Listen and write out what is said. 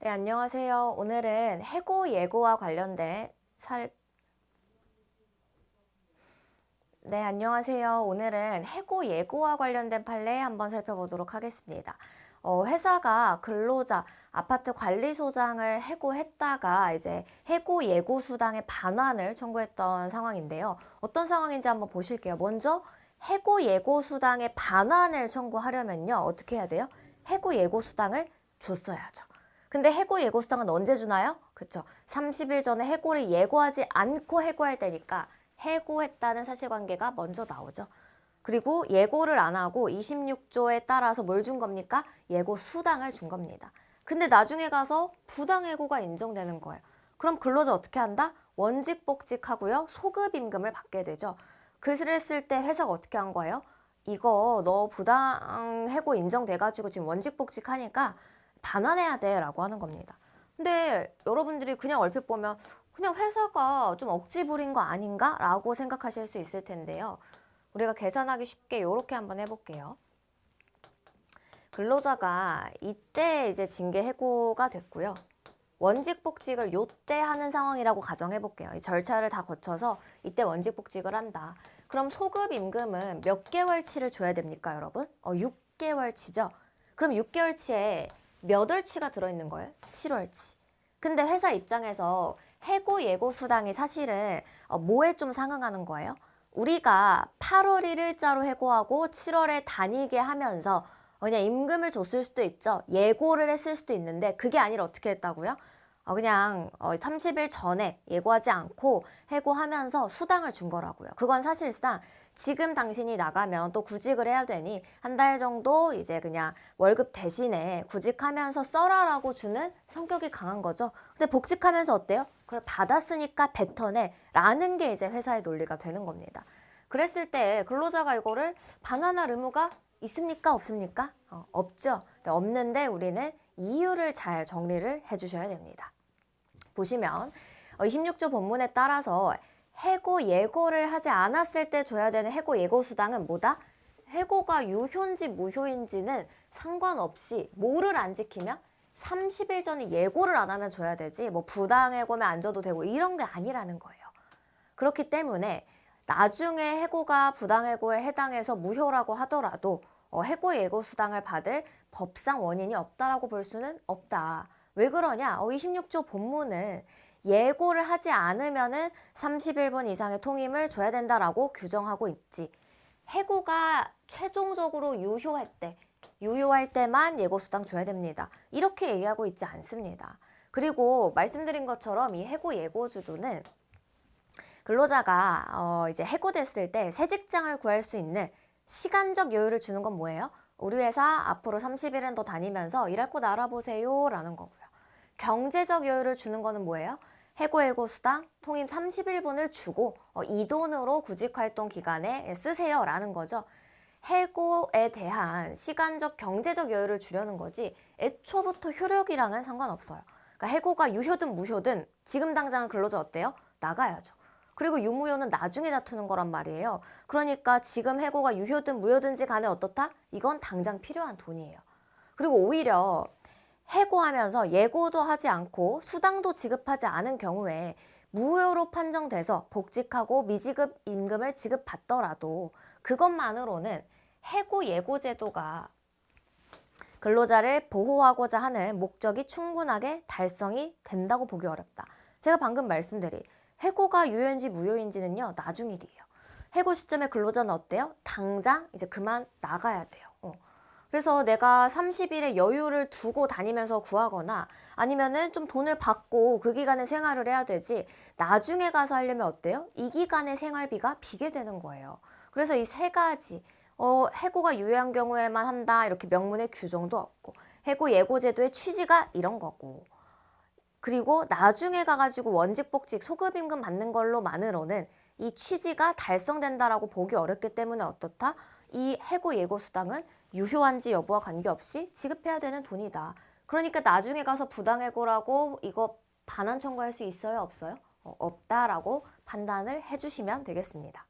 네, 안녕하세요. 오늘은 해고 예고와 관련된 안녕하세요. 오늘은 해고 예고와 관련된 판례 한번 살펴보도록 하겠습니다. 회사가 근로자, 아파트 관리소장을 해고했다가 이제 해고 예고 수당의 반환을 청구했던 상황인데요. 어떤 상황인지 한번 보실게요. 먼저 해고 예고 수당의 반환을 청구하려면요. 어떻게 해야 돼요? 해고 예고 수당을 줬어야죠. 근데 해고 예고 수당은 언제 주나요? 그쵸. 30일 전에 해고를 예고하지 않고 해고할 때니까 해고했다는 사실관계가 먼저 나오죠. 그리고 예고를 안 하고 26조에 따라서 뭘 준 겁니까? 예고 수당을 준 겁니다. 근데 나중에 가서 부당해고가 인정되는 거예요. 그럼 근로자 어떻게 한다? 원직복직하고요. 소급임금을 받게 되죠. 그랬을 때 회사가 어떻게 한 거예요? 이거 너 부당해고 인정돼가지고 지금 원직복직하니까 반환해야 돼 라고 하는 겁니다. 근데 여러분들이 그냥 얼핏 보면 그냥 회사가 좀 억지 부린 거 아닌가? 라고 생각하실 수 있을 텐데요. 우리가 계산하기 쉽게 이렇게 한번 해볼게요. 근로자가 이때 이제 징계 해고가 됐고요. 원직복직을 요때 하는 상황이라고 가정해볼게요. 이 절차를 다 거쳐서 이때 원직복직을 한다. 그럼 소급임금은 몇 개월치를 줘야 됩니까, 여러분? 6개월치죠. 그럼 6개월치에 몇 월치가 들어있는 거예요? 7월치. 근데 회사 입장에서 해고 예고 수당이 사실은 뭐에 좀 상응하는 거예요? 우리가 8월 1일자로 해고하고 7월에 다니게 하면서 그냥 임금을 줬을 수도 있죠. 예고를 했을 수도 있는데 그게 아니라 어떻게 했다고요? 그냥 30일 전에 예고하지 않고 해고하면서 수당을 준 거라고요. 그건 사실상 지금 당신이 나가면 또 구직을 해야 되니 한 달 정도 이제 그냥 월급 대신에 구직하면서 써라라고 주는 성격이 강한 거죠. 근데 복직하면서 어때요? 그걸 받았으니까 뱉어내 라는 게 이제 회사의 논리가 되는 겁니다. 그랬을 때 근로자가 이거를 반환할 의무가 있습니까? 없습니까? 없죠. 없는데 우리는 이유를 잘 정리를 해주셔야 됩니다. 보시면 26조 본문에 따라서 해고 예고를 하지 않았을 때 줘야 되는 해고 예고 수당은 뭐다? 해고가 유효인지 무효인지는 상관없이 뭐를 안 지키면 30일 전에 예고를 안 하면 줘야 되지 뭐 부당해고면 안 줘도 되고 이런 게 아니라는 거예요. 그렇기 때문에 나중에 해고가 부당해고에 해당해서 무효라고 하더라도 해고 예고 수당을 받을 법상 원인이 없다라고 볼 수는 없다. 왜 그러냐? 26조 본문은 예고를 하지 않으면은 30일분 이상의 통임을 줘야 된다라고 규정하고 있지. 해고가 최종적으로 유효할 때만 예고수당 줘야 됩니다. 이렇게 얘기하고 있지 않습니다. 그리고 말씀드린 것처럼 이 해고 예고주도는 근로자가 이제 해고됐을 때 새 직장을 구할 수 있는 시간적 여유를 주는 건 뭐예요? 우리 회사 앞으로 30일은 더 다니면서 일할 곳 알아보세요 라는 거고요. 경제적 여유를 주는 거는 뭐예요? 해고 수당 통임 30일분을 주고 이 돈으로 구직활동 기간에 쓰세요 라는 거죠. 해고에 대한 시간적 경제적 여유를 주려는 거지 애초부터 효력이랑은 상관없어요. 그러니까 해고가 유효든 무효든 지금 당장은 근로자 어때요? 나가야죠. 그리고 유무효는 나중에 다투는 거란 말이에요. 그러니까 지금 해고가 유효든 무효든지 간에 어떻다? 이건 당장 필요한 돈이에요. 그리고 오히려 해고하면서 예고도 하지 않고 수당도 지급하지 않은 경우에 무효로 판정돼서 복직하고 미지급 임금을 지급받더라도 그것만으로는 해고 예고 제도가 근로자를 보호하고자 하는 목적이 충분하게 달성이 된다고 보기 어렵다. 제가 방금 말씀드린 해고가 유효인지 무효인지는요, 나중 일이에요. 해고 시점에 근로자는 어때요? 당장 이제 그만 나가야 돼요. 그래서 내가 30일의 여유를 두고 다니면서 구하거나 아니면은 좀 돈을 받고 그 기간에 생활을 해야 되지 나중에 가서 하려면 어때요? 이 기간의 생활비가 비게 되는 거예요. 그래서 이 세 가지 해고가 유효한 경우에만 한다 이렇게 명문의 규정도 없고 해고 예고제도의 취지가 이런 거고 그리고 나중에 가가지고 원직복직 소급임금 받는 걸로만으로는 이 취지가 달성된다라고 보기 어렵기 때문에 어떻다? 이 해고 예고 수당은 유효한지 여부와 관계없이 지급해야 되는 돈이다. 그러니까 나중에 가서 부당해고라고 이거 반환 청구할 수 있어요? 없어요? 없다라고 판단을 해주시면 되겠습니다.